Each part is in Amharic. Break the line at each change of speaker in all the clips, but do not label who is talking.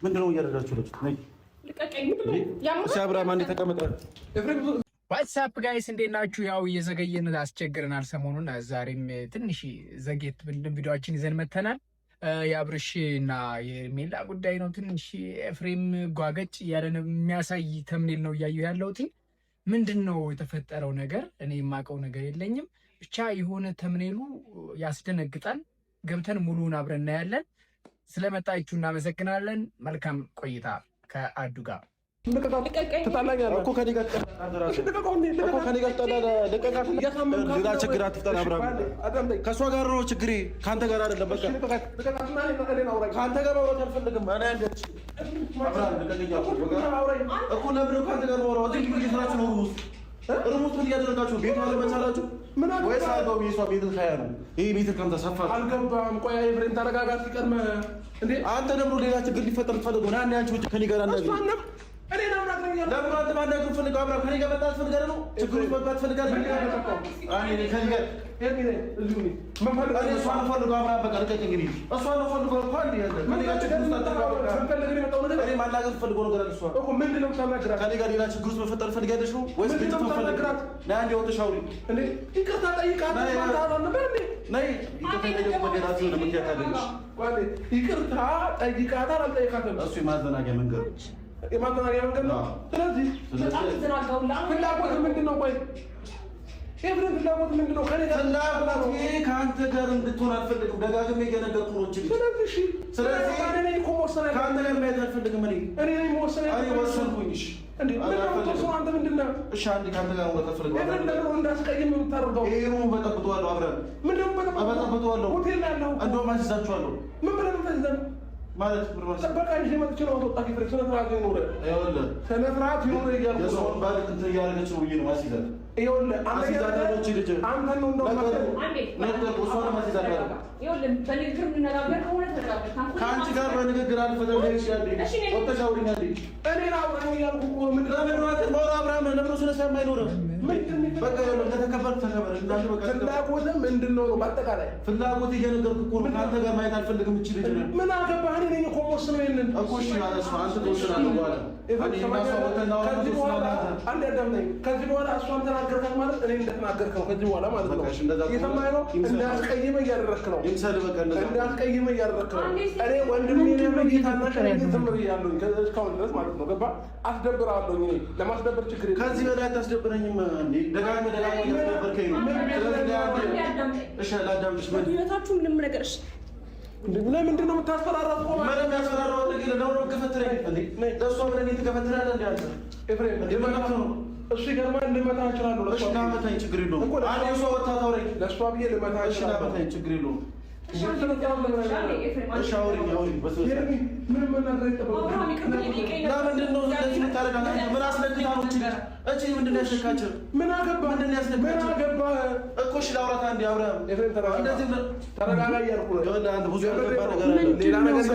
ምንድነው እያደረጋችሁ ነው? ነይ አብርሃም አንዴ ተቀመጠ።
ዋትስአፕ ጋይስ እንዴት ናችሁ? ያው እየዘገየን አስቸግረናል ሰሞኑን። ዛሬም ትንሽ ዘጌት ቪዲዮችን ይዘን መተናል። የአብርሽ እና የሜላ ጉዳይ ነው። ትንሽ ኤፍሬም ጓገጭ እያለን የሚያሳይ ተምኔል ነው እያየሁ ያለሁት። ምንድን ነው የተፈጠረው ነገር? እኔ የማውቀው ነገር የለኝም። ብቻ የሆነ ተምኔሉ ያስደነግጣል። ገብተን ሙሉውን አብረን እናያለን። ስለመጣችሁ እናመሰግናለን። መልካም ቆይታ ከአዱ ጋር።
ከእሷ ጋር ነው ችግሬ፣ ከአንተ ጋር አይደለም። ከአንተ ጋር ማውራት አልፈልግም። እርሙት ምን እያደረጋችሁ ቤት አለመቻላችሁ? ወይስ አልገው የሷ ቤት ታያ ነው? ይሄ ቤት ከም ተሰፋ አልገባም። ቆይ ኤፍሬም ተረጋጋት። ይቀርመ እንዴ አንተ ደግሞ ሌላ ችግር ሊፈጠር ትፈልገው ና አንቺ ውጭ ከኔ ጋር አናግሪ። እኔ ነው ማድረግ ለምን አንተ ማድረግ ፈልገው አብራ ከኔ ጋር መጣት ፈልገህ ነው? ችግሩ መጣት ፈልገህ ነው? እኔ ከኔ ጋር እዚሁ ነኝ። ምን ፈልገህ ነው? እሷን ፈልገው አብራ በቃ ልቀቅ። እንግዲህ እሷን ፈልገው እኮ አንዴ ያለ ምን ጋር ችግር ውስጥ ፈልገህ ነው የመጣው ነገር? እኔ ማናገር ፈልገው ነገር አለ። እሷ እኮ ምንድን ነው የምታናግራት? ከኔ ጋር ሌላ ችግር ውስጥ መፈጠር ፈልጋለሽ ነው ወይስ ቤት ተፈልገራት? ና አንዴ ወጥተሽ አውሪ። እንዴ ይቅርታ ጠይቃት ማለት ነበር እንዴ? ነይ ይቅርታ ጠይቃት መገዳት ነው ለምትያት አለሽ። ይቅርታ ጠይቃት አልጠይቃትም። እሱ የማዘናጊያ መንገድ የማዘናጊያ መንገድ ነው። ስለዚህ ፍላጎት ምንድን ነው? ቆይ ኤፍሬም ፍላጎት ምንድን ነው? ከአንተ ጋር እንድትሆን አልፈልግም። ደጋግሜ እየነገርኩህ ነው። ስለዚህ ከአንተ ጋር ማየት አልፈልግም። እኔ ወሰንኩኝ። አንተ ምንድን ነህ? እሺ አንዴ ከአንተ ጋር መውጣት ፈልጋለሁ። እንዳስቀይም የምታደርገው ይሄ ነው። በጠብጠዋለሁ። አብረን ምንድን ነው በጠብጠዋለሁ? ሆቴል ያለው እንደውም አስይዛችኋለሁ። ምን ብለህ ነው ተይዘን ማለት በቃ ይሄ መጥቼ ነው ወጣ ኪፍሬ ስነ ስርዓት ይኖር ስነ ስርዓት ይኖር እያልኩ ነው። እሷን ባል እንትን እያደረገች ነው ብዬ ነው ማስይዛት። ይኸውልህ አንተ ነው እንደው ከአንቺ ጋር በንግግር አልፈጠም ወጥተሽ አውሪኛል። እኔን አውራኝ እያልኩ እኮ ምንድን ነው አብርሃም ለምን ስነ ስርዓት አይኖርም? በቃ እንደተከበርክ ተከበር። ፍላጎትህ ምንድን ነው? በአጠቃላይ ፍላጎት እየነገርኩህ እኮ ነው። ከአንተ ጋር ማየት አልፈልግም። እቺ ልጅ ምን አገባህ? እኔ ነኝ እኮ የምወስነው ይሄንን እኮ። እሺ አንተ ትወስናለህ በኋላ ከዚህ በኋላ እሷን ተናገርካት ማለት እኔ እንደተናገርክ ነው። ከዚህ በኋላ ማለት ነው እየሰማኸኝ ነው። እንዳያስቀይመህ እያደረግክ ነው። እንዳያስቀይመህ እያደረግክ ነው። እኔ ወንድሜ ነው ጌታናሽ ዝም ብያለሁኝ እስካሁን ድረስ ማለት ነው። ገባህ? አስደብርሃለሁኝ። እኔ ለማስደበር ችግር የለም። ከዚህ በላይ አታስደብረኝም። ደጋግመህ እያስደበርከኝ ነው። እሺ ላዳምጥሽ።
በህይወታችሁ ምንም ነገር እሺ
ለምንድን ነው የምታስፈራራት? ምንም ያስፈራራው ነገር ነው። ከፈትረኝ እንዴ ለሷ ምን እንዴት ከፈትራለህ? እንዴ አንተ ኤፍሬም እንደማለት ነው። እሺ ገርማ ልመታ እችላለሁ። ለሷ ካመታኝ ችግር የለውም። አንዴ እሷ ወጣ ታውረኝ። ለሷ ብዬ ልመታ እችላለሁ። ካመታኝ ችግር የለውም። እሺ አውሪኝ በስልክ ምንም ነገር አይጠበቅም። ለምንድን ነው እንደዚህ የምታደርጋት? ምን አስነግታ ነው እቺ? ምንድን ነው ያስነካቸው? ምን አገባህ? ምንድን ነው ያስነካቸው? ምን አገባህ እኮ? እሺ ላውራት አንዴ። አብርሃም ኤፍሬም እንደዚህ ተረጋጋ እያልኩ ነው። ይኸውልህ አንተ ብዙ ያልገባ ነገር አለ። ሌላ ነገር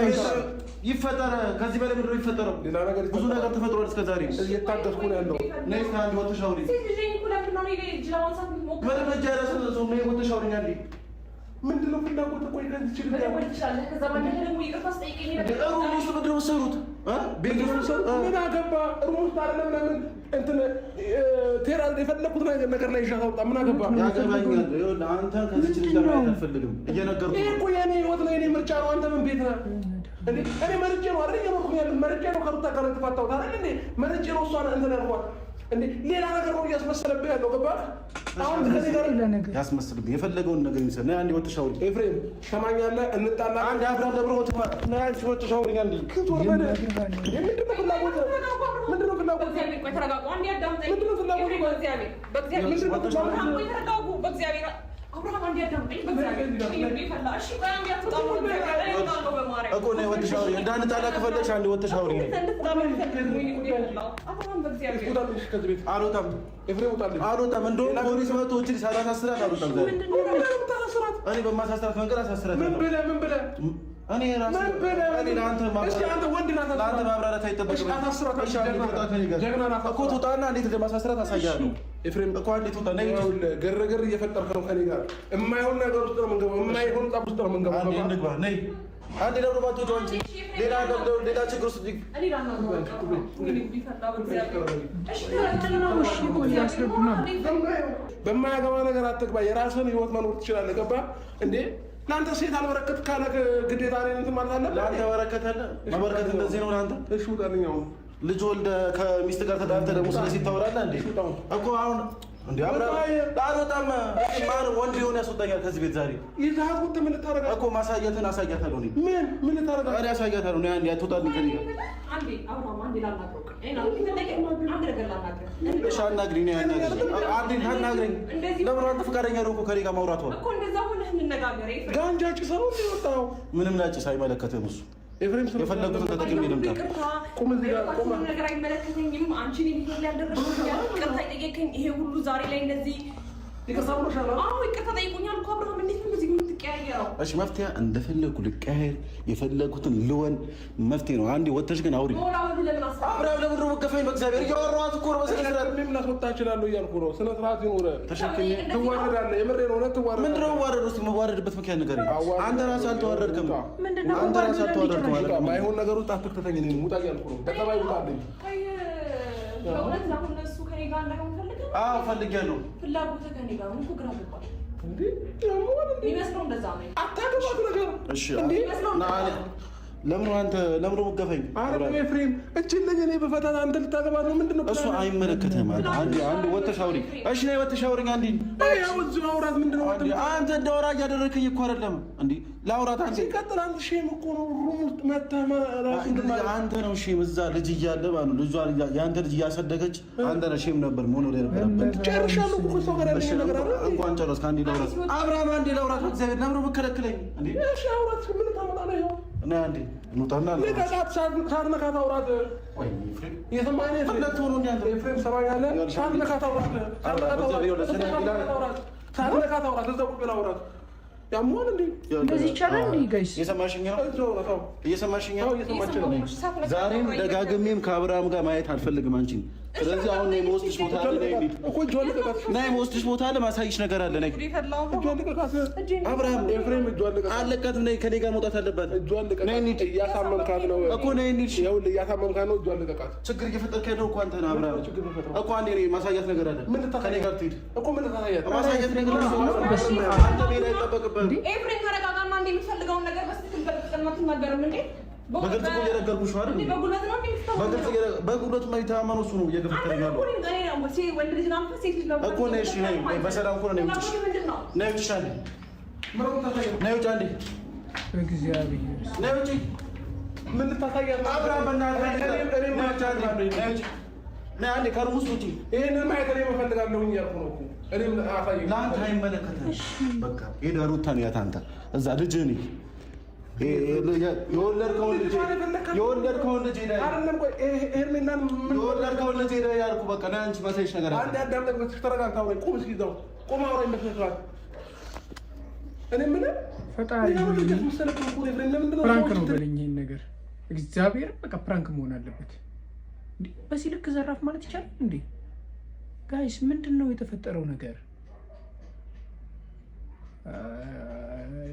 ይፈጠር። ከዚህ በላይ ምንድን ነው የሚፈጠረው? ሌላ ነገር ብዙ ነገር ተፈጥሯል እስከዛሬ። እየታገስኩ ነው ያለው። ነይ እስኪ አንዴ ወጥተሽ አውሪኝ። ምንም እጅ አይደርስም። ነይ ወጥተሽ አውሪኝ አንዴ። ምንድን ነው ፍላጎት? ቆይ ከዚህ ችግር ጋር ሩሙስ ምንድን ነው የምትሰሩት? ቤት ነው የምትሰሩት? ምን አገባህ? ሩሙስ አይደለም ለምን እንትን ቴራል የፈለኩት ነገር ላይ ይሻል አውጣ። ምን አገባህ? ያገባኛል። ይኸውልህ አንተ ከዚህ ችግር ጋር ማየት አልፈልግም። እየነገርኩህ ይሄ እኮ የኔ ህይወት ነው፣ የኔ ምርጫ ነው። አንተ ምን ቤት ነህ እንዴ? እኔ መርጬ ነው አይደል እየኖርኩኝ ያለው? መርጬ ነው ከሩታ ጋር የተፋታሁት አይደል እንዴ? መርጬ ነው እሷን እንትን ያልኳት እንዴ? ሌላ ነገር ነው እያስመሰለብህ ያለው። ገባህ? አሁን ከዚህ ጋር ያስመስልብህ የፈለገውን ነገር ይሰራ። ነይ አንዴ ወጥተሽ አውሪኝ። ኤፍሬም ሰማኛለህ? እንጣላ አንዴ አብረን ደብረ ወጥተህ ነይ አንቺ ወጥተሽ አውሪኝ አንዴ። ምንድን ነው ፍላጎት? ምንድን ነው ፍላጎት? ተረጋጉ። አንዴ አዳምጠኝ። ምንድን ነው ፍላጎት? በእግዚአብሔር አብርሃም አንዴ አዳምጠኝ። እኮ ነይ ወጥተሽ አውሪኝ። እንዳንጣላ ከፈለግሽ አንዴ ወጥተሽ አውሪኝ። አልወጣም ኤፍሬም ውጣልኝ። አልወጣም። እንደውም ፖሊስ መጥቶ እቺን ሳላሳስራት አልወጣም። ዛሬ እኔ በማሳስራት መንገድ አሳስራት። ምን ብለህ እኔ ራሴ እኔ ለአንተ ማብራራት አይጠበቅም። እኮ ትውጣና እንዴት እንደማሳስራት አሳያለሁ። ኤፍሬም እኮ እንዴት ትውጣ? ግርግር እየፈጠርክ ነው ከእኔ ጋር። የማይሆን ነገር ውስጥ ነው የምንገባው። የማይሆን ጠብ ውስጥ ነው የምንገባው። ነይ አንዴ ለምን ባትወጪው አንቺ ሌላ ችግር ውስጥ
በማያገባ ነገር አትግባ። የራስህን ህይወት መኖር ትችላለህ። ገባህ እንዴ? ለአንተ ሴት አልበረከት ካለ ግዴታ ላይ እንትን ማለት አለ።
ለአንተ በረከታለህ። መበረከት እንደዚህ ነው ለአንተ።
እሺ ውጣልኝ።
ልጅ ወልደህ ከሚስት ጋር ተዳርተህ ደግሞ ስለዚህ ታወራለህ እንዴ? እኮ አሁን እንዴ አልወጣም። ማን ወንድ ሊሆን ያስወጣኛል ከዚህ ቤት ዛሬ?
ይዛት ወጥ ምን ልታረጋ
እኮ ማሳየትን አሳያታለሁ። እኔ
ምን ልታረጋ?
እኔ አሳያታለሁ። እኔ አንዴ አትወጣልኝ ከእኔ ጋር
አንዴ አሁን አንዴ ላናግረው። አንድ ነገር ላናግረው።
እሺ አናግሪኝ። እኔ አናግሪኝ። አንዴ ታናግረኝ። ለምን አንተ ፈቃደኛ ነው እኮ ከእኔ ጋር ማውራት ሆነ
እኮ እንደዛ ሆነህ እንነጋገር።
ጋንጃ ጭሰሩ እንደወጣው
ምንም ላጭስ አይመለከትህም እሱ የፈለጉትን ተጠቅሜ ልምጣ።
ቁም እዚህ ጋር ቁም።
ነገር አይመለከተኝም። አንቺ ነኝ ያልደረስኩኝ ይቅርታ ጠየቀኝ። ይሄ ሁሉ ዛሬ ላይ እንደዚህ ይቅርታ ብሎሻል? አዎ ይቅርታ ጠይቆኛል እኮ አብርሃም። እንዴት ነው እንደዚህ የምትቀያየረው?
እሺ መፍትሄ እንደፈለኩ ልቀያየር፣ የፈለኩትን ልወን መፍትሄ ነው። አንዴ ወተሽ ግን አውሪ። አብርሃም ለምን ነው የምትገፋኝ? በእግዚአብሔር እያወራኋት እኮ ነው። በስነ ስርዓት
ምን ላስወጣ እችላለሁ እያልኩ ነው። ስነ ስርዓት ይኖር። ተሸክሜ ትዋረዳለህ። የምሬን ነው። ትዋረዳለህ።
ምንድን ነው የምዋረድ? ውስጥ የምዋረድበት ምክንያት ንገረኝ። አንተ ራስህ አልተዋረድክም። አንተ ራስህ አልተዋረድክም ማለት ነው።
ማይሆን ነገር ውስጥ አትክተተኝ። እኔን ውጣ እያልኩ ነው። በጠባይ ውጣልኝ።
በእውነት አሁን እሱ ከኔ ጋር እንዳይሆን ፈልገህ?
አዎ ፈልጌያለሁ።
ፍላጎትህ ከኔ ጋር ነው እኮ ግራ ገባኝ።
እንዴ
የሚመስለው እንደዛ ነው።
አታገባት ነገር
እሺ ለምን አንተ ለምን ነው የምትገፋኝ?
አረ ኤፍሬም እቺን ልጅ እኔ በፈታታ አንተ ልታገባት ነው? ምንድን ነው
እሱ? አይመለከትህም። አንዴ ወተሽ አውሪ። እሺ ነይ ወተሽ አውሪኝ። አንዴ
ያው እዚህ አውራት። ምንድን ነው
አንተ እንዳወራ እያደረግከኝ እኮ አይደለም እንዴ? ላውራት አንተ
ሲቀጥል አንተ ሼም እኮ ነው ሩም ውስጥ መተህ
አንተ ነው ሼም። እዛ ልጅ እያለ ማለት ነው ልጇ የአንተ ልጅ እያሳደገች አንተ ነህ ሼም ነበር መሆን የነበረበት።
ጨርሻለሁ እኮ ሰው ጋር ያለኝ ነገር አለ።
እንኳን ጨረስክ። አንዴ ላውራት አብርሃም፣ አንዴ ላውራት። በእግዚአብሔር ለምን ነው የምትከለክለኝ እንዴ?
እሺ አውራት። ምን ታመጣለህ? ይኸው
እና አንዴ እንውጣና
ለቃት ሳትነካት አውራት።
ወይ ኤፍሬም
የሰማኸኝ
ፍለት ሆኖ እንዴ? አንተ
ኤፍሬም ሰማኛለህ? ሳትነካት አውራት። ሳትነካት አውራት። እዛው ቁጭ ብለህ አውራት። ያሟል እንዴ?
እንደዚህ ይቻላል እንዴ? ጋይስ
እየሰማሽኝ ነው? እየሰማሽኝ ነው? ዛሬም ደጋግሜም ከአብርሃም ጋር ማየት አልፈልግም አንቺን። ስለዚህ አሁን ነው የምወስድሽ ቦታ አለ። ነይ የምወስድሽ ቦታ አለ። ማሳይሽ ነገር አለ። ነይ አብርሃም
ኤፍሬም እጇን ልቀቃት።
አለቃት። ነይ ከኔ ጋር መውጣት አለባት።
እጇን ልቀቃት።
ነይ እንሂድ።
እያሳመምካት ነው
እኮ ነይ እንሂድ።
ይኸውልህ እያሳመምካት ነው። እጇን ልቀቃት።
ችግር እየፈጠርክ ነው እኮ አንተ ነህ አብርሃም እኮ። አንዴ ነይ ማሳያት ነገር አለ። ከኔ ጋር ትሂድ እኮ። ምን ታሳያት? ማሳያት ነገር አለ። አንተ ቤት አይጠበቅብህም።
ኤፍሬም ተረጋጋና እንደ የምትፈልገውን ነገር በስትክክል በጥቅም አትናገርም እንዴ?
በግልጽ እኮ እየነገርኩሽ ነው አይደል? በጉልበት የማይተማመኑ እሱ ነው እየገፈተረኝ ያለው እኮ። ነይ እሺ፣ ነይ በሰላም እኮ ነው። ነይ ውጭ፣ አንዴ ነይ ውጭ፣ አንዴ ነይ ውጭ።
ምን ልታሳያት?
አብርሃም በእናትህ ነይ አንዴ ከሩም ውስጥ ውጪ።
ይሄንን ማየት እኔ እፈልጋለሁ እያልኩ ነው እኮ። እኔም አሳየኝ።
ለአንተ አይመለከትህም። በቃ ሄደህ ሩታን ያት አንተ እዛ ልጅህን የወለድከውን ልጅ አይደለም። ቆይ ኤርሜናን የወለድከውን ልጅ ሄደህ ያልኩህ በቃ ና አንቺ መሳይሽ ነገር አለ።
አንዴ አዳምጠኝ። ተረጋግተህ አውራኝ። ቁም እስኪ እዛው ቁም አውራኝ። መስለህ እኔ የምልህ
ፈጣሪ ፕራንክ ነው በለኝ። ይሄን ነገር እግዚአብሔር በቃ ፕራንክ መሆን አለበት። በዚህ ልክ ዘራፍ ማለት ይቻላል እንዴ? ጋይስ ምንድን ነው የተፈጠረው ነገር?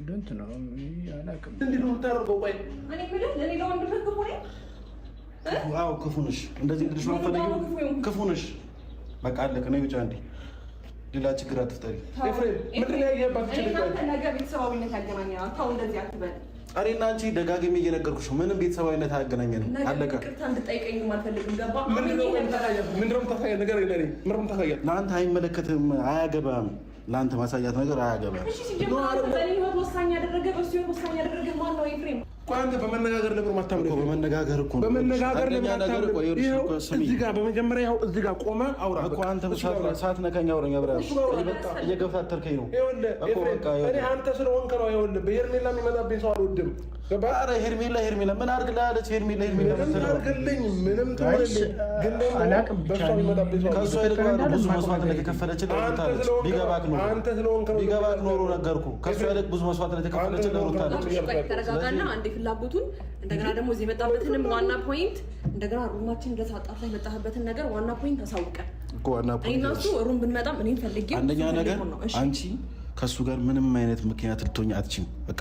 ዶንት ነው አላውቅም።
እንዴት ነው የምታደርገው? ቆይ
እኔ የምልህ ለኔ ለወንድምህ ክፉ ነኝ?
አዎ ክፉ ነሽ። እንደዚህ እንድልሽ ማፈልጊው ክፉ ነሽ። በቃ አለቀ። ነይ ውጭ አንዴ። ሌላ ችግር አትፍጠሪ።
ኤፍሬም ምንድን ነው ያየህባት?
ነገ ቤተሰባዊነት ያገናኘናል። ተው እንደዚህ አትበል።
እኔና አንቺ ደጋግሜ እየነገርኩሽ ነው። ምንም ቤተሰባዊነት አያገናኘንም። አለቀ።
ይቅርታ እንድጠይቀኝም አልፈልግም። ገባህ?
ምንድን ነው የምታሳያት ነገር? ለኔ ምንድን ነው የምታሳያት?
ለአንተ አይመለከትም፣ አያገባም። ለአንተ ማሳያት ነገር አያገባም።
እሺ ሲጀምር በእኔ ህይወት ወሳኝ ያደረገ በእሱ ህይወት ወሳኝ ያደረገ ማን ነው? ኤፍሬም
ቆይ አንተ በመነጋገር ለምን ማታምነው?
በመነጋገር እኮ ነው።
በመነጋገር ለምን ማታምነው? እዚህ ጋር በመጀመሪያ ያው እዚህ ጋር ቆመ አውራ
እኮ አንተ ሰዓት ነካኝ አውራኝ። አብረን እየገፋተርከኝ ነው
እኮ በቃ እኔ አንተ ስለሆንክ ነው። ይኸውልህ በሄርሜላ የሚመጣብኝ ሰው አልወድም። ገባህ? ኧረ
ሄርሜላ ምን አድርግልህ አለች? ሄርሜላ
ምን አድርግልኝ? ምንም ትሆንልኝ ግን ደግሞ በእሷ የሚመጣብኝ ሰው
ከእሷ ይልቅ ብዙ መስዋዕትነት የከፈለችልህ ሩታለች። ቢገባክ ኖሮ ነገርኩህ። ከእሷ ይልቅ ብዙ መስዋዕትነት የከፈለችልህ ሩታለች።
ተረጋጋና አንዴ ፍላጎቱን እንደገና ደግሞ እዚህ የመጣበትንም ዋና ፖይንት እንደገና ሩማችን ድረስ አጣርተህ የመጣህበትን ነገር ዋና ፖይንት አሳውቀን
እኮ። ዋና ፖይንት
እኔና እሱ ሩም ብንመጣም እኔን ፈልጌ
አንደኛ ነገር አንቺ ከእሱ ጋር ምንም አይነት ምክንያት ልትሆኝ አትችይም። በቃ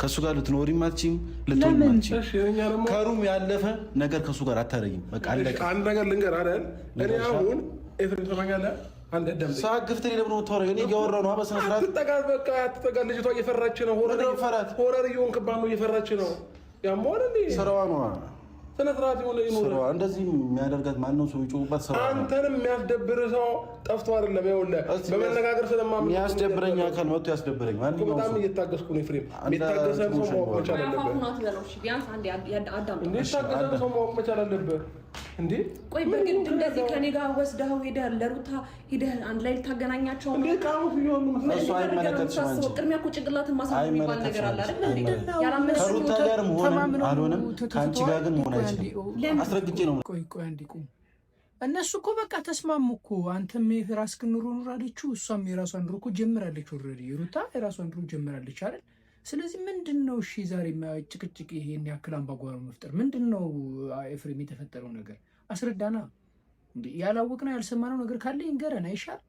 ከሱ ጋር ልትኖሪም አትችይም፣ ልትሆንም አትችይም። ከሩም ያለፈ ነገር ከሱ ጋር አታረጊም። በቃ አለቀ።
አንድ ነገር ልንገር አይደል? እኔ አሁን ኤፍሬም ተማኛለህ አንተ ደም
ሳግፍት ነው ለምን ወጣው? እኔ እያወራሁ ነው። በስነ ስርዓት
አትጠጋት። በቃ አትጠጋት። ልጅቷ እየፈራች ነው። ሆረር እየሆንክባት ነው። እየፈራች ነው። ያሟል እንዴ? ስራዋ ነው። ስነ ስርዓት ይሁን
ስራዋ። እንደዚህ የሚያደርጋት ማነው? ሰው ይጮህባት ስራዋ።
አንተንም የሚያስደብር ሰው ጠፍቶ አይደለም። ይኸውልህ በመነጋገር ስለማምን
የሚያስደብረኝ አካል መጥቶ ያስደብረኝ። ማንኛውም ሰው
በጣም እየታገስኩ ነው ኤፍሬም። የሚታገሰን ሰው ማወቅ መቻል አለብህ።
ቢያንስ አንዴ አዳም
የሚታገሰን ሰው ማወቅ መቻል አለብህ። እንዴ
ቆይ በግድ እንደዚህ ከኔ ጋር ወስደው ሄደህ ለሩታ ሄደህ አንድ ላይ ልታገናኛቸው
እንዴ? ቃሉ ቢሆን
እሱ አይመለከትሽም አንቺ።
ቅድሚያ እኮ ጭንቅላትን ማሳብ የሚባል ነገር አለ አይደል?
ከሩታ ጋር መሆን አልሆነም፣ ከአንቺ ጋር ግን መሆን አይችልም። አስረግጬ ነው።
ቆይ አንዴ ቁም። እነሱ እኮ በቃ ተስማሙ እኮ። አንተም የራስህን ኑሮ ኑር አለችው፣ እሷም የራሷን ኑሮ እኮ ጀምራለች። ኦልሬዲ ሩታ የራሷን ኑሮ ጀምራለች አይደል? ስለዚህ ምንድን ነው እሺ ዛሬ ጭቅጭቅ ይሄን ያክል አምባጓሮ መፍጠር ምንድን ነው? ኤፍሬም የተፈጠረው ነገር አስረዳና። እንዴ ያላወቅነው ያልሰማነው ነገር ካለ ይንገረን አይሻል?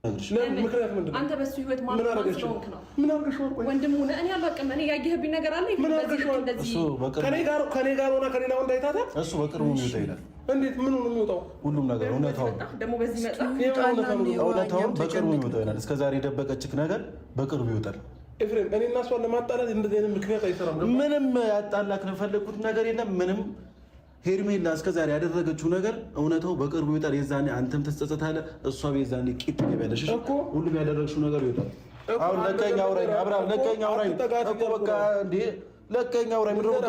ምክንያት ምንድን ነው?
አንተ በሱ ህይወት ማለት ስለሆንክ ነው።
ምን አድርገሽ ነው? ቆይ
ወንድም ሆነ እኔ አላውቅም። እኔ ያየህብኝ ነገር አለ።
ምን አድርገሽ ነው? ከኔ ጋር ሆና ከሌላ ወንድ አይታታል።
እሱ በቅርቡ የሚወጣ ይላል።
እንዴት? ምን ነው የሚወጣው?
ሁሉም ነገር እውነታውን
ደግሞ በዚህ መጣ።
እውነታውን በቅርቡ የሚወጣው ይላል። እስከዛሬ የደበቀችክ ነገር በቅርቡ ይወጣል።
ኤፍሬም እኔ እና እሷን ለማጣላት እንደዚህ አይነት ምክንያት አይሰራም።
ምንም ያጣላክ ነው የፈለግኩት ነገር የለም። ምንም ሄርሜላ እስከዛሬ ያደረገችው ነገር እውነታው በቅርቡ ይወጣል። የዛኔ አንተም ትጸጸታለህ፣ እሷም የዛኔ ቂጥ ትገቢያለሽ። ሁሉም ያደረግሽው ነገር ይወጣል። አሁን ለቀኝ አውራኝ አብርሃም፣ ለቀኝ አውራኝ እኮ በቃ እንዴ ለቀኝ አውራኝ ምድር ወጣ።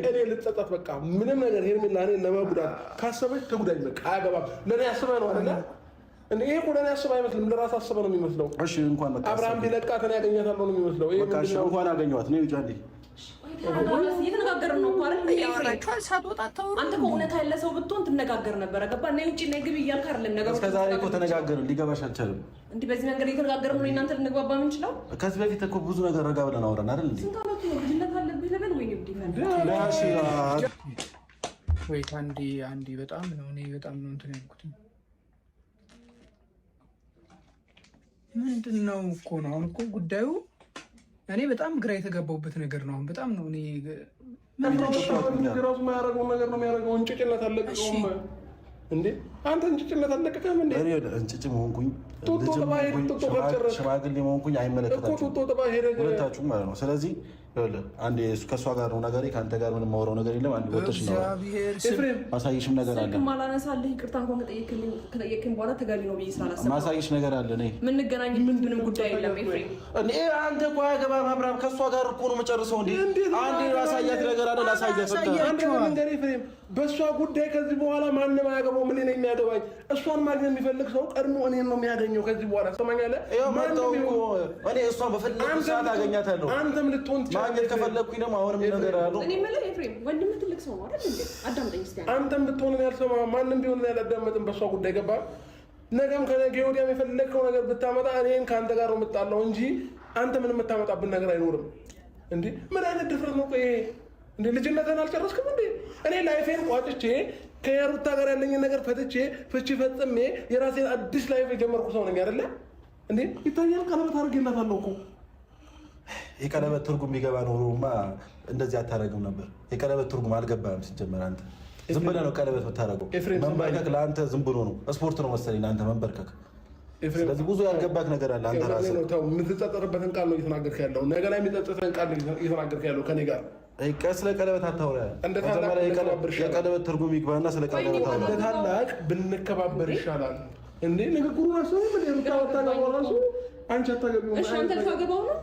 እኔ ልጸጸት በቃ ምንም ነገር ሄርሜላ እኔ ለመጉዳት ካሰበች ትጉዳኝ። በቃ አያገባም። ለኔ አስበህ ነው አይደል? እንዴ ይሄ እኮ ለኔ አስበህ አይመስልም፣ ለራስህ አስበህ ነው የሚመስለው።
እሺ እንኳን በቃ
አብርሃም ቢለቃት እኔ ያገኛታለሁ ነው የሚመስለው። ይሄ
በቃ እሺ እንኳን አገኘኋት ነው ይጫንዲ
እየተነጋገርን ነው እኮ አይደል? አንተ እኮ እውነት ያለ ሰው ብትሆን ትነጋገር ነበረ። ገባ እና ውጪ እና ግቢ እያልክ አይደለም ነገሩ።
እስከ ዛሬ እኮ ተነጋገርን፣ ሊገባሽ አልቻለም።
እንዴ በዚህ መንገድ እየተነጋገርን ነው እናንተ ልንግባባ የምንችለው?
ከዚህ በፊት እኮ ብዙ ነገር ረጋ ብለን አውራን አይደል? እንዴ
ስንት ዓመት ነው ልጅነት አለብህ ለምን ወይ እንዴ
ወይ አንዴ በጣም ነው እኔ በጣም ነው እንትን ያልኩት። ምንድን ነው እኮ ነው አሁን እኮ ጉዳዩ እኔ በጣም ግራ የተገባሁበት ነገር ነው። በጣም ነው እኔ
ራሱ የማያደርገውን ነገር ነው የሚያደርገው። እንጭጭነት አለቀቀውም እንዴ አንተ እንጭጭነት አለቀቀም እንዴ?
እኔ እንጭጭ መሆንኩኝ ሽማግሌ መሆንኩኝ አይመለከታችሁም ሁለታችሁም ማለት ነው። ስለዚህ አንዴ ከእሷ ጋር ነው ነገሬ፣ ከአንተ ጋር ምንም የማወራው ነገር የለም። አንዴ ወጥተሽ ነው ማሳይሽም ነገር አለ።
ማላነሳልህ ይቅርታ እንኳን ከጠየቅኝ በኋላ ተገቢ ነው ብዬ ስላላሰብኩ
ማሳይሽ ነገር አለ። ነይ
የምንገናኝ ምንም ጉዳይ የለም። ኤፍሬም
እኔ አንተ እኮ አያገባም። አብርሃም ከእሷ ጋር እኮ ነው የምጨርሰው። እንዴ አንዴ ላሳያት ነገር አለ። ላሳያት አንተ መንገር ኤፍሬም በእሷ ጉዳይ ከዚህ በኋላ ማንም አያገባው። ምን ነው የሚያገባኝ? እሷን ማግኘት የሚፈልግ ሰው ቀድሞ እኔን ነው የሚያገኘው። ከዚህ በኋላ ሰማኛለህ? እኔ እሷን በፈለግኩ ሰዓት አገኛታለሁ። አንተም ልትሆን ማግኘት ከፈለግኩኝ ደግሞ አሁንም ነገር አለው።
እኔ የምልህ ኤፍሬም ወንድምህ ትልቅ ሰው ነው አይደል እንዴ? አዳምጠኝ እስኪ። አንተም
ብትሆን ያልሰማ ማንም ቢሆን ያላዳመጥም በእሷ ጉዳይ ገባ። ነገም ከነገ ወዲያም የፈለግከው ነገር ብታመጣ እኔን ከአንተ ጋር ነው የምጣላው እንጂ አንተ ምን የምታመጣብን ነገር አይኖርም። እንዴ ምን አይነት ድፍረት ነው ይሄ? እንዴ ልጅነትን አልጨረስክም እንዴ? እኔ ላይፌን ቋጭቼ ከሩታ ጋር ያለኝን ነገር ፈትቼ ፍቺ ፈጽሜ የራሴን አዲስ ላይፍ የጀመርኩ ሰው ነኝ አይደለ እንዴ? ይታያል። ቀለበት አድርጌላታለሁ እኮ። የቀለበት ትርጉም ቢገባ ኖሮማ እንደዚህ አታደርግም ነበር። የቀለበት ትርጉም አልገባም ሲጀመር። አንተ ዝም ብለህ ነው ቀለበት ብታደርገው። መንበርከክ ለአንተ ዝም ብሎ ነው፣ ስፖርት ነው መሰለኝ ለአንተ መንበርከክ። ስለዚህ ብዙ ያልገባክ ነገር አለ። አንተ ራስህ የምትጸጸትበትን ቃል ነው እየተናገርክ ያለው። ነገ ላይ የሚጸጸትህን ቃል እየተናገርክ ያለው ከኔ ጋር። ስለ ቀለበት አታውራ። የቀለበት ትርጉም ይግባና ስለ ቀለበት አውራ። እንደ ታላቅ ብንከባበር ይሻላል። እንዴ ንግግሩን አስበው። ምን የምታወጣ ነው ራሱ አንቺ አታገቢው።
እሺ አንተ ልታገባው ነው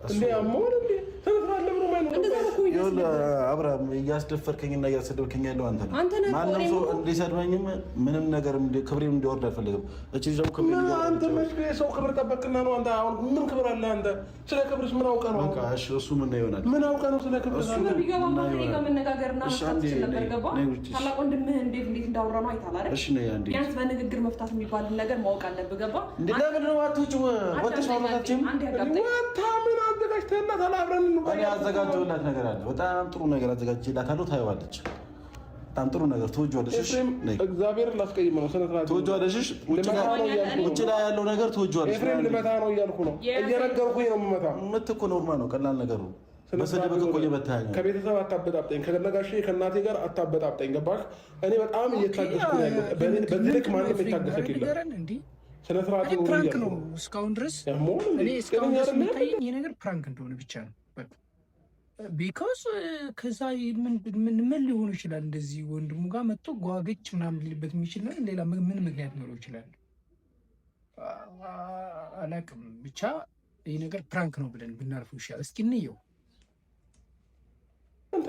እንዴ? አሞን እንዴ ተፈራለ ብሎ ማይኖር
አብርሃም እያስደፈርከኝና እያሰደብከኝ ያለው አንተ ነህ። ማንም ሰው እንዲሰድበኝም ምንም ነገር ክብሬም እንዲወርድ አልፈልግም። እቺ ልጅ ደግሞ ክብሬ አንተ መች ሰው ክብር ጠበቅና ነው አንተ። አሁን ምን ክብር አለ አንተ? ስለ ክብርስ ምን አውቀህ ነው? በቃ እሺ እሱ ምን ይሆናል? ምን አውቀህ ነው ስለ ክብር?
እሱ ቢገባ ማለት ነው መነጋገርና መፍታት ነበር። ገባ? ታላቅ ወንድምህ እንዴት እንዳወራ ነው አይተሃል አይደል?
እሺ ነይ አንዴ
ቢያንስ በንግግር መፍታት የሚባል ነገር ማወቅ አለብህ። ገባ?
እንዴ ለምን ነው አትውጪ? ወጥተሽ ማውራታችን
ወጣ ምን አዘጋጅተህላት አብረን እንቆይ።
እኔ አዘጋጀሁላት ነገር አለ። በጣም ጥሩ ነገር አዘጋጅቼላታለሁ። ታየዋለች። በጣም ጥሩ ነገር ትወጂዋለሽ።
እግዚአብሔር ላስቀይም ነው ሰነትራቱ
ትወጂዋለሽ። ውጭ ላይ ያለው ነገር ትወጂዋለሽ።
ኤፍሬም ልመታ ነው እያልኩ ነው እየነገርኩኝ ነው የምመታ።
ምት እኮ ኖርማል ነው፣ ቀላል ነገር ነው። በሰደበ እኮ እየመታኝ
ከቤተሰብ አታበጣብጠኝ፣ ከነጋሽ ከእናቴ ጋር አታበጣብጠኝ። ገባህ? እኔ በጣም እየታገስኩ ነው ያለው። በዚህ ልክ ማንም የታገሰክ የለም። ሰነትራቱ ነው
ፕራንክ ነው እስካሁን ድረስ እኔ እስካሁን ድረስ የሚታየኝ ይሄ ነገር ፕራንክ እንደሆነ ብቻ ነው። ቢኮዝ ከዛ ምን ሊሆኑ ይችላል? እንደዚህ ወንድሙ ጋር መጥቶ ጓገጭ ምናምን ሊልበት የሚችል ነው። ሌላ ምን ምክንያት ኖረው ይችላል? አላውቅም። ብቻ ይህ ነገር ፕራንክ ነው ብለን ብናልፈው ይሻላል። እስኪ እንየው።
አንተ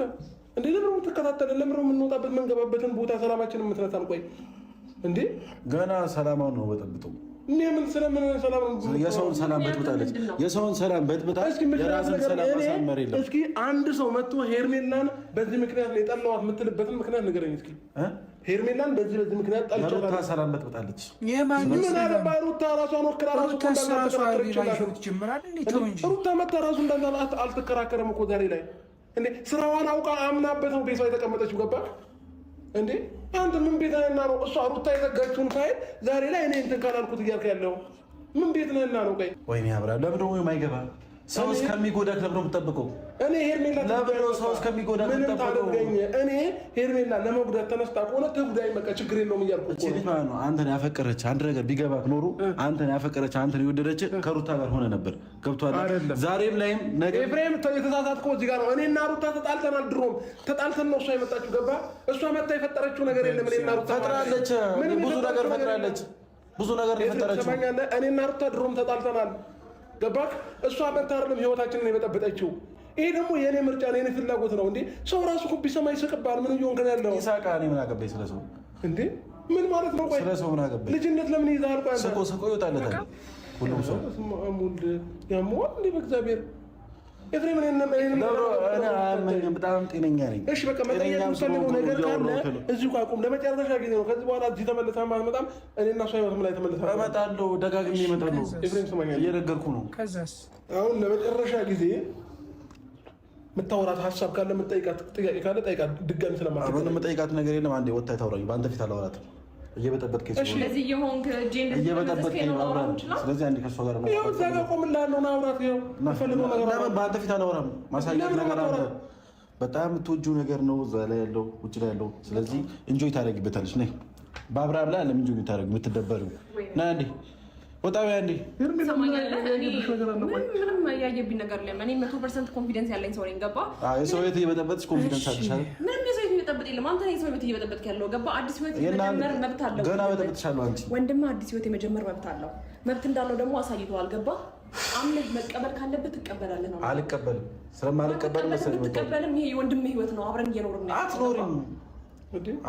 እንዴ ለምን የምትከታተለን? ለምን የምንወጣበት መንገባበትን ቦታ ሰላማችንን የምትነሳን? ቆይ እንዴ ገና
ሰላማው ነው በጠብጠው
ምን ስለምን ሰላም
የሰውን ሰላም በጥብጣለች። የሰውን ሰላም በጥብጣ የራስን ሰላም ማሳመር የለም።
እስኪ አንድ ሰው መጥቶ ሄርሜላን በዚህ ምክንያት ነው የጠላዋት የምትልበትን ምክንያት ንገረኝ እስኪ። ሄርሜላን በዚህ ምክንያት ጠልቻለሁ።
ሩታ ሰላም በጥብጣለች።
ምን አለባ ሩታ ራሷን ወክላ ሩታ መታ ራሱ እንዳንተ አልተከራከረም እኮ ዛሬ ላይ እንዴ ስራዋን አውቃ አምናበት ነው ቤቷ የተቀመጠችው። ገባ እንዴ አንተ ምን ቤት ነህና ነው እሷ ሩታ የዘጋችውን ፋይል ዛሬ ላይ እኔ እንትን ካላልኩት እያልክ ያለው ምን ቤት ነህና ነው? ቆይ
ወይኔ አብራ ለምን ነው የማይገባ ሰው እስከሚጎዳ ለምን ነው የምትጠብቀው?
እኔ ሄርሜላ
ለምን ነው ሰው እስከሚጎዳ የምትጠብቀው?
እኔ ሄርሜላ ለመጉዳት ተነስታ ከሆነ ተጉዳይ በቃ ችግር የለውም እያልኩ እኮ
ነው ማለት ነው። አንተን ያፈቀረች አንድ ነገር ቢገባክ ኖሮ አንተን ያፈቀረች አንተን የወደደች ከሩታ ጋር ሆነ ነበር። ገብቷል? ዛሬም ላይም ነገ
ኤፍሬም የተሳሳትከው እዚህ ጋር ነው። እኔና ሩታ ተጣልተናል። ድሮም ተጣልተን ነው እሷ የመጣችው። ገባ? እሷ መጣ የፈጠረችው ነገር የለም። እኔና ሩታ
ፈጥራለች፣ ብዙ ነገር ፈጥራለች፣ ብዙ ነገር የፈጠረችው።
እኔና ሩታ ድሮም ተጣልተናል። ገባክ? እሷ መታረም ህይወታችንን የበጠበጠችው። ይሄ ደግሞ የኔ ምርጫ ነው፣ የኔ ፍላጎት ነው። እንዴ ሰው ራሱ እኮ ቢሰማ ይስቅባል። ምን እየሆንክ ነው ያለው?
ይሳቃ። እኔ ምን አገባኝ ስለሰው?
እንዴ ምን ማለት ነው? ቆይ
ስለሰው ምን አገባኝ?
ልጅነት ለምን ይዛል? ቆይ
ስቆ ይወጣለታል ሁሉም ሰው
አሙልድ ያሞል እንዴ በእግዚአብሔር ኤፍሬም
በጣም ጤነኛ ነኝ።
እሺ በቃ መጠየቅ የምፈልገው ነገር ካለ እዚሁ አቁም። ለመጨረሻ ጊዜ ነው። ከዚህ በኋላ እዚህ ተመልሰህ አትመጣም። እኔና እሷ ህይወትም ላይ ተመልሰህ
እመጣለሁ። ደጋግሜ እመጣለሁ።
ኤፍሬም ስማኛለህ፣
እየነገርኩህ ነው።
ከዛስ
አሁን ለመጨረሻ ጊዜ የምታወራት ሀሳብ ካለ የምትጠይቃት ጥያቄ ካለ ጠይቃት። ድጋሚ ስለማትጠይቃት
ምንም የምጠይቃት ነገር የለም። አንዴ ወጥታ ታውራኝ። በአንተ ፊት አላወራትም። እየበጠበጥከኝ
ስለዚህ የሆንክ
እየበጠበጥከኝ ነው። ስለዚህ አንዴ ከእሷ ጋር ነው
ይኸው እዛ ጋር ቆምልሃለሁ። ና አውራት። ይኸው የምፈልገው ነገር
ለምን በአንተ ፊት አላወራም? ማሳያት ነገር አለ። በጣም የምትወጂው ነገር ነው እዛ ላይ ያለው ውጭ ላይ ያለው። ስለዚህ እንጆይ ታደርጊበታለች። ነይ በአብርሃም ላይ አለም እንጆይ የምታደርጊው የምትደበሪው። ና አንዴ ወጣ በይ አንዴ።
ምንም ያየብኝ ነገር የለም። እኔ 100% ኮንፊደንስ ያለኝ ሰው ነኝ። ገባ?
የሰው ቤት እየበጠበጥሽ ኮንፊደንስ አለሽ አይደል?
ምንም የሰው ቤት እየበጠበጥ የለም። አንተ ነህ የሰው ቤት እየበጠበጥክ ያለው። ገባ? አዲስ ህይወት የመጀመር መብት አለው።
ገና በጠበጥሻለሁ። አንቺ
ወንድምህ አዲስ ህይወት የመጀመር መብት አለው። መብት እንዳለው ደግሞ አሳይተዋል። ገባ? አምነህ መቀበል ካለበት ትቀበላለህ ነው።
አልቀበልም። ስለማልቀበል መሰለኝ
ትቀበልም። ይሄ የወንድምህ ህይወት ነው። አብረን እየኖርን ነው።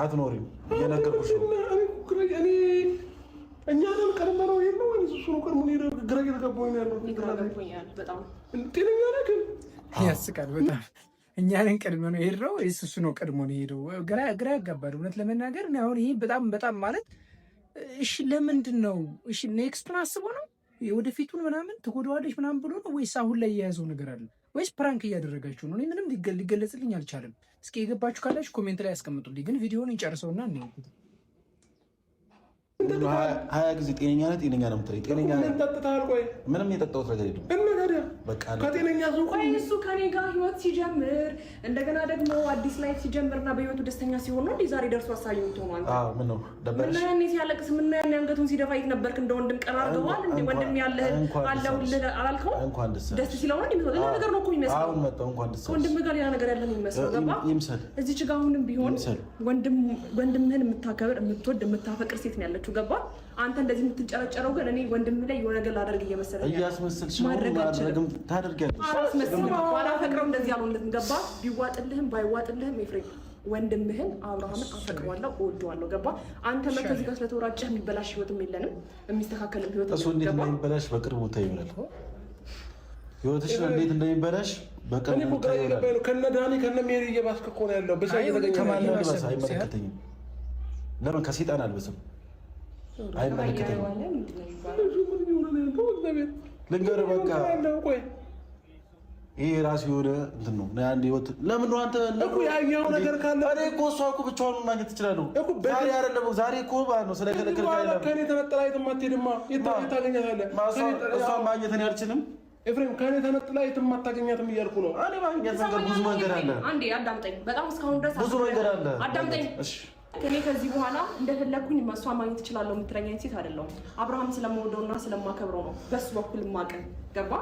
አትኖሪም። እየነገርኩሽ ነው።
እኛ ነን ቀድመ ነው ይሄን ነው ወይስ እሱ ነው ቀድሞ ነው? ግራ እየተጋባሁኝ ነው ያለው።
በጣም
ጤነኛ ነህ ግን
ያስቃል በጣም። እኛ ነን ቀድመ ነው የሄድነው ወይስ እሱ ነው ቀድሞ ነው የሄደው? ግራ ያጋባል እውነት ለመናገር። እኔ አሁን ይሄ በጣም ማለት እሺ፣ ለምንድን ነው እሺ? ኔክስቱን አስቦ ነው የወደፊቱን ምናምን ትጎዳዋለች ምናምን ብሎ ነው ወይስ አሁን ላይ የያዘው ነገር አለ ወይስ ፕራንክ እያደረጋችሁ ነው? እኔ ምንም ሊገለጽልኝ አልቻለም። እስኪ የገባችሁ ካላችሁ ኮሜንት ላይ ያስቀምጡልኝ። ግን ቪዲዮውን እንጨርሰውና እንሄድ።
20 ጊዜ ጤነኛ ነህ ጤነኛ ነው የምትለኝ። ጤነኛ ነህ
ጠጥተሃል? ቆይ
ምንም የጠጣሁት ነገር የለም። በቃ
ከጤነኛ ሰው
ቆይ እሱ ከኔ ጋር ህይወት ሲጀምር እንደገና ደግሞ አዲስ ላይፍ ሲጀምርና በህይወቱ ደስተኛ ሲሆን ነው እንዴ ዛሬ ደርሶ አሳዩ ነው ማለት ነው።
ምን ነው ደበረሽ?
ምን ያኔ ሲያለቅስ ምን ያኔ አንገቱን ሲደፋ የት ነበርክ? እንደ ወንድም ቀና አድርገዋል እንዴ? ወንድም ያለህ አለውልህ አላልከው?
እንኳን
ደስ ሲለው ነው እንዴ? ሌላ ነገር ነው እኮ የሚመስለው።
አሁን መጣው እንኳን ደስ
ወንድም ጋር ሌላ ነገር ያለ ነው የሚመስለው። ገባ? እዚህ ጋር አሁንም ቢሆን ወንድምህን የምታከብር የምትወድ የምታፈቅር ሴት ነው ያለችው። ገባ? አንተ እንደዚህ የምትጨረጨረው ግን እኔ ወንድም ላይ የሆነ ነገር ላደርግ እየመሰለኝ
እያስመሰልሽ ነው። ማድረግም ታደርጊያለሽ።
አላስመስልም። ባላፈቅረው እንደዚህ ያልሆንለትም። ገባ? ቢዋጥልህም ባይዋጥልህም ኤፍሬም ወንድምህን አብርሃምን አፈቅረዋለሁ፣ እወደዋለሁ። ገባ? አንተ መተህ እዚህ ጋር ስለተወራጨህ የሚበላሽ ህይወትም የለንም፣ የሚስተካከልም ህይወት
እሱ እንዴት እንደሚበላሽ በቅርቡ ታይብላል። ህይወትሽ እንዴት እንደሚበላሽ በቅርቡ ታይብላል።
ከነ ዳኒ ከነ ሜሪ እየባስክ እኮ ነው ያለው። በሳይ
ከማለበስ አይመለከተኝም። ለምን ከሴጣን አልበስም? አይመለከተኝም። ልንገርህ በቃ ይሄ ራሱ የሆነ እንትን ነው። አንድ ህይወት ለምን ነው አንተ
እኮ ያየው ነገር ካለ
እኔ እኮ እሷ እኮ ብቻዋን ማግኘት ትችላለህ እኮ ዛሬ አይደለም ዛሬ እኮ ባል ነው ስለከለከልክ አይደለም
ከኔ ተነጥላ የትም አትሄድማ ታገኛታለህ
እሷ ማግኘት እኔ አልችልም
ኤፍሬም ከኔ ተነጥላ የትም አታገኛትም እያልኩ ነው
እኔ ማግኘት ነገር ብዙ መንገድ አለ
አንዴ አዳምጠኝ በጣም እስካሁን ድረስ
ብዙ መንገድ አለ
አዳምጠኝ እሺ ከኔ ከዚህ በኋላ እንደፈለኩኝ እሷ ማግኘት እችላለሁ የምትለኝ አይነት ሴት አይደለሁም አብርሃም ስለምወደውና ስለማከብረው ነው በሱ በኩል ማቀን ገባ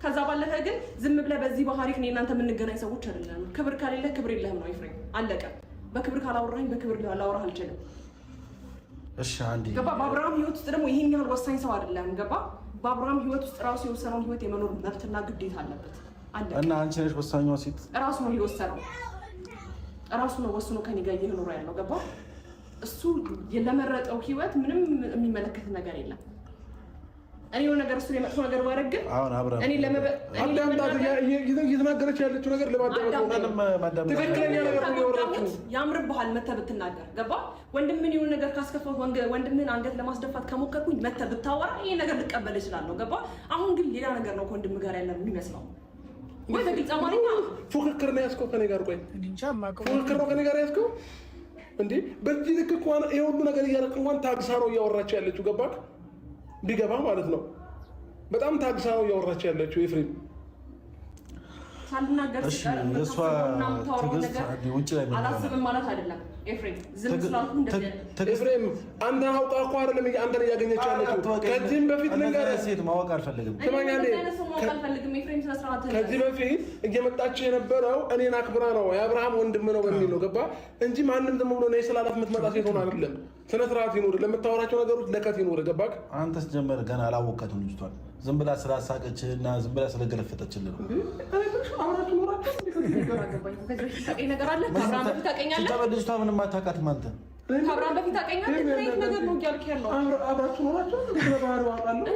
ከዛ ባለፈ ግን ዝም ብለህ በዚህ ባህሪ ከኔ እናንተ የምንገናኝ ሰዎች አይደለም ክብር ካሌለ ክብር የለህም ነው ኤፍሬም አለቀ በክብር ካላወራኝ በክብር ላወራህ አልችልም
እሺ አንዴ
ገባ በአብርሃም ህይወት ውስጥ ደግሞ ይሄን ያህል ወሳኝ ሰው አይደለም ገባ በአብርሃም ህይወት ውስጥ ራሱ የወሰነውን ህይወት የመኖር መብትና ግዴታ አለበት አለቀ እና
አንቺ ነሽ ወሳኛዋ ሴት
ራሱ ነው የወሰነው ራሱ ነው ወስኖ ከኔ ጋር እየኖረ ያለው ገባ እሱ ለመረጠው ህይወት ምንም የሚመለከት ነገር የለም እኔ የሆነ ነገር እሱ የመጥፎ ነገር ባደርግ
አሁን አብረን
እኔ
እየተናገረች ያለችው ነገር ለማዳመጥ ትክክለኛ ነገር ነው ያወራችው
ያምርብሃል መተህ ብትናገር ገባ ወንድምን የሆነ ነገር ካስከፋው ወንድምን አንገት ለማስደፋት ከሞከርኩኝ መተህ ብታወራ ይሄ ነገር ልቀበል እችላለሁ ገባ አሁን ግን ሌላ ነገር ነው ከወንድም ጋር ያለ የሚመስለው ወይ በግልጽ አማርኛ
ፉክክር ነው ያዝከው ከኔ ጋር ቆይ ፉክክር ነው ከኔ ጋር ያዝከው እንዴ በዚህ ልክ እንኳን ይሄ ሁሉ ነገር እያደረክ እንኳን ታግሳ ነው እያወራች ያለችው ገባክ ቢገባ ማለት ነው በጣም ታግሳ ነው እያወራች ያለችው ኤፍሬም
ሳልናገር ሲቀር እሷ ትግስት
ውጪ ላይ
አላስብም ማለት አይደለም ኤፍሬም ዝም ስላልኩ እንደዚህ
ኤፍሬም አንተ አውቃ እኮ አይደለም አንተን እያገኘች ያለችው ከዚህም በፊት ነገር
ሴት ማወቅ አልፈልግም
ከዚህ በፊት እየመጣች የነበረው እኔን አክብራ ነው የአብርሃም ወንድም ነው በሚል ነው ገባ እንጂ ማንም ዝም ብሎ ነው ስላላት የምትመጣ ሴት ሆነ አይደለም ስነ ስርዓት ይኖር ለምታወራቸው ነገሮች ለከት ይኖር ገባክ
አንተስ ጀመር ገና አላወቀትም ልጅቷን ዝም ብላ ስላሳቀች እና ዝም ብላ ስለገለፈጠችልህ ነው
አብራችሁ ኖራችሁ
ነገር አለ ከአብርሃም በፊት ታውቀኛለህ
ልጅቷ ምንም አታውቃትም አንተ
ከአብርሃም በፊት ታውቀኛለህ ትሬት ነገር ነው እያልክ ያለው
አብራችሁ ኖራችሁ ስለባህሪው አውቃለሁ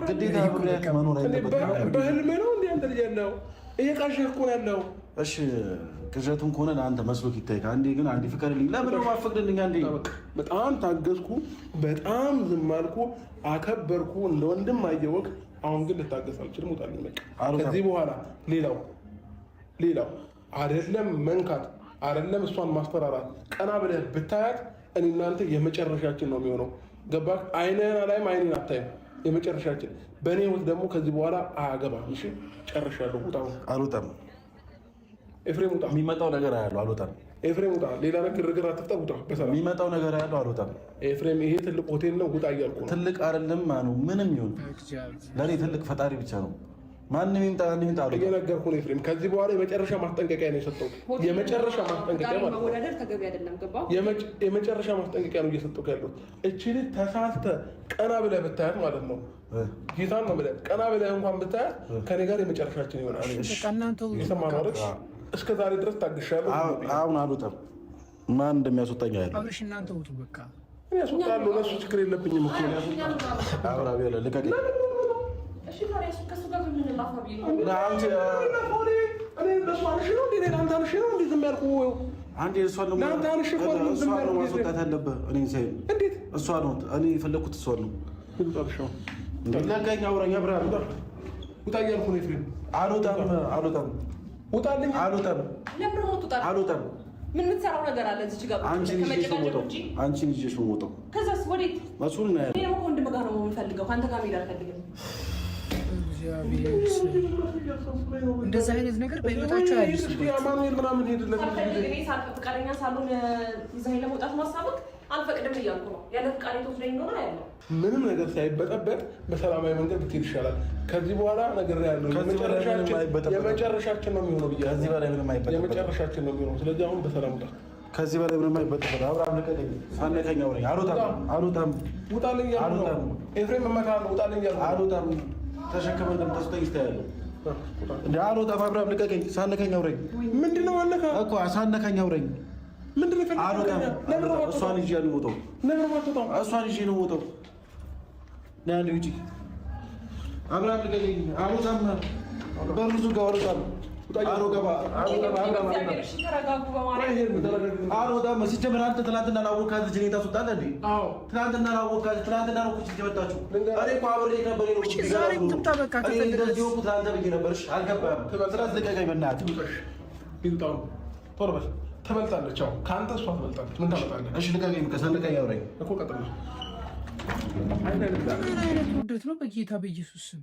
ግዴታ ብለህ መኖር አይደለም
በህልሜ ነው እንዴ አንተ ልጅ ያለው እየቃዠህ እኮ ነው ያለው
እሺ ቅዠቱን ከሆነ ለአንተ መስሎክ ይታይካ አንዴ ግን አንዴ ፍቀድልኝ ለምን ነው ማፈቅድልኝ አንዴ
በጣም ታገዝኩ በጣም ዝም አልኩ አከበርኩ እንደ ወንድም አየወክ አሁን ግን ልታገስ አልችልም ወጣልኝ በቃ ከዚህ በኋላ ሌላው አይደለም መንካት አይደለም እሷን ማስፈራራት ቀና ብለህ ብታያት እኔ እናንተ የመጨረሻችን ነው የሚሆነው ገባክ አይነን አላይም አይኔን አታይም የመጨረሻችን በእኔ ህይወት ደግሞ ከዚህ በኋላ አያገባም እሺ ጨርሻለሁ ውጣ
አልወጣም
ኤፍሬም ውጣ
የሚመጣው ነገር አያለው አልወጣም
ኤፍሬም ውጣ ሌላ ነገር ግርግር አትፍጠር ውጣ በሰላም
የሚመጣው ነገር አያለው አልወጣም
ኤፍሬም ይሄ ትልቅ ሆቴል ነው ውጣ እያልኩ ነው
ትልቅ አይደለም ማነው ምንም ይሁን ለእኔ ትልቅ ፈጣሪ ብቻ ነው ማንም ይምጣ አልወጣም
እየነገርኩ ነው ኤፍሬም ከዚህ በኋላ የመጨረሻ ማስጠንቀቂያ ነው የሰጠሁት የመጨረሻ ማስጠንቀቂያ ማለት ነው
መወዳደር ተገቢ አይደለም ገባ
የመጨረሻ ማስጠንቀቂያ ነው እየሰጠሁት ያለሁት እቺ ልጅ ተሳስተህ ቀና ብለህ ብታያት ማለት ነው ጌታን ነው ብለህ ቀና ብለህ እንኳን ብታያት ከኔ ጋር የመጨረሻችን ይሆናል ይሰማህ ማለት እስከ ዛሬ ድረስ ታግሻለሁ
አሁን አልወጣም ማን እንደሚያስወጣኝ አይደለም
አብርሽ እናንተ ውጡ በቃ
እኔ ያስወጣለሁ ለእሱ ችግር የለብኝም እኮ
አብራ ቢያለ ልቀቀኝ
እሺ ታዲያ ከእሱ ጋር ምን ላፋ ቢሆን
አንቺ
እኔ ለእሱ አንሺ ነው እንዴ ለአንተ አንሺ ነው እንዴ ዝም ያልኩህ
አንዴ እሷን ነው
ለአንተ አንሺ እኮ ዝም ያልኩህ
ማስወጣት ያለብህ እኔ ሳይ
እንዴት
እሷ ነው እኔ የፈለኩት እሷ ነው
ይውጣልሽው
ለቀኝ አውራኝ አብራ
ውጣ እያልኩ ነው ኤፍሬም
አልወጣም
ውጣልኝ
አልወጣም
ለምን ነው ትወጣለህ
አልወጣም
ምን የምትሰራው ነገር አለ እዚህ ጋር
አንቺን ይዤሽ ነው የምወጣው
ከዛስ ወዴት
እሱን ነው
እኔ ደግሞ ወንድም ጋር ነው የምፈልገው ከአንተ ጋር መሄድ አልፈልግም
እንደዚህ አይነት ነገር በህይወታቸው
አማኑኤል ምናምን ሄድለት
ፈቃደኛ ሳልሆን ይዘኸኝ ለመውጣት ማሳበቅ አልፈቅድም እያልኩ ነው ያለ ፈቃድ የተወስደኝ እንደሆነ ያለው
ምንም ነገር ሳይበጠበጥ በሰላማዊ መንገድ ብትሄድ ይሻላል ከዚህ በኋላ ነገር ያለው የመጨረሻችን ነው የሚሆነው ብዬ
ከዚህ በላይ ምንም አይበጠበጥ
የመጨረሻችን ነው የሚሆነው ስለዚህ አሁን በሰላም ውጣ
ከዚህ በላይ ምንም አይበጠበጥ አብርሃም ልቀቀኝ ሳነቀኝ አውረኝ አልወጣም
ውጣልኝ እያልኩ ነው ኤፍሬም እመታለሁ ውጣልኝ እያልኩ
አልወጣም ተሸክመህ እንደምታስወጣኝ ይስተያለሁ እንደ አልወጣም አብርሃም ልቀቀኝ ሳነቀኝ አውረኝ
ምንድነው አለካ
እኮ ሳነቀኝ አውረኝ
ምንድነው ፈለክ
አልወጣም እሷን ይዤ ነው የምወጣው እሷን ይዤ ነው የምወጣው ና ውጪ አብርሃም ልቀቀኝ አልወጣም በሩ ጋር አልወጣም አልወጣም። ሲጀመር አንተ ትናንትና ላወካት ልጅ እኔን ታስወጣለህ እንዴ? ትናንትና ላወካት ትናንትና ነው እኮ የመጣችው። እኔ እኮ አብሬ ነበር ነው እኮ
ዛሬም ትምጣ በቃ
እንደዚህ እኮ ትናንት ብዬሽ ነበር። እሺ አልገባህም። ትናንት ልቀቀኝ በእናትህ።
ይውጣው ቶሎ በል። ተበልጣለች። አዎ ከአንተ እሷ ተበልጣለች። ምን ታመጣለህ?
እሺ ልቀቀኝ። ከሰልቀኝ አውራኝ
እኮ ቀጥል።
ምን አይነት ውርደት ነው? በጌታ በኢየሱስ ስም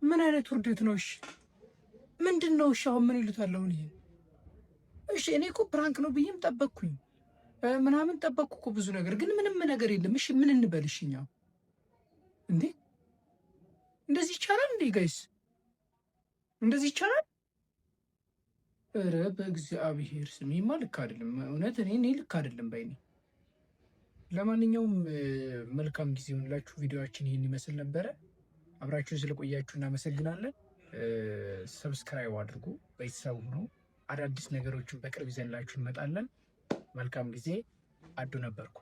ምን አይነት ውርደት ነው? እሺ ምንድን ነው? እሺ አሁን ምን ይሉታል? አሁን ይሄ እሺ እኔ እኮ ፕራንክ ነው ብዬም ጠበቅኩኝ ምናምን ጠበቅኩ እኮ ብዙ ነገር፣ ግን ምንም ነገር የለም። እሺ ምን እንበልሽ እኛ እንዴ? እንደዚህ ይቻላል እንዴ ጋይስ? እንደዚህ ይቻላል? ኧረ በእግዚአብሔር ስም ይማ ልክ አይደለም። እውነት እኔ ልክ አይደለም ባይኔ። ለማንኛውም መልካም ጊዜ ይሁንላችሁ። ቪዲዮአችን ይህን ይመስል ነበረ። አብራችሁን ስለቆያችሁ እናመሰግናለን። ሰብስክራይብ አድርጉ፣ ቤተሰብ ሁኑ። አዳዲስ ነገሮችን በቅርብ ይዘንላችሁ እንመጣለን። መልካም ጊዜ። አዱ ነበርኩ።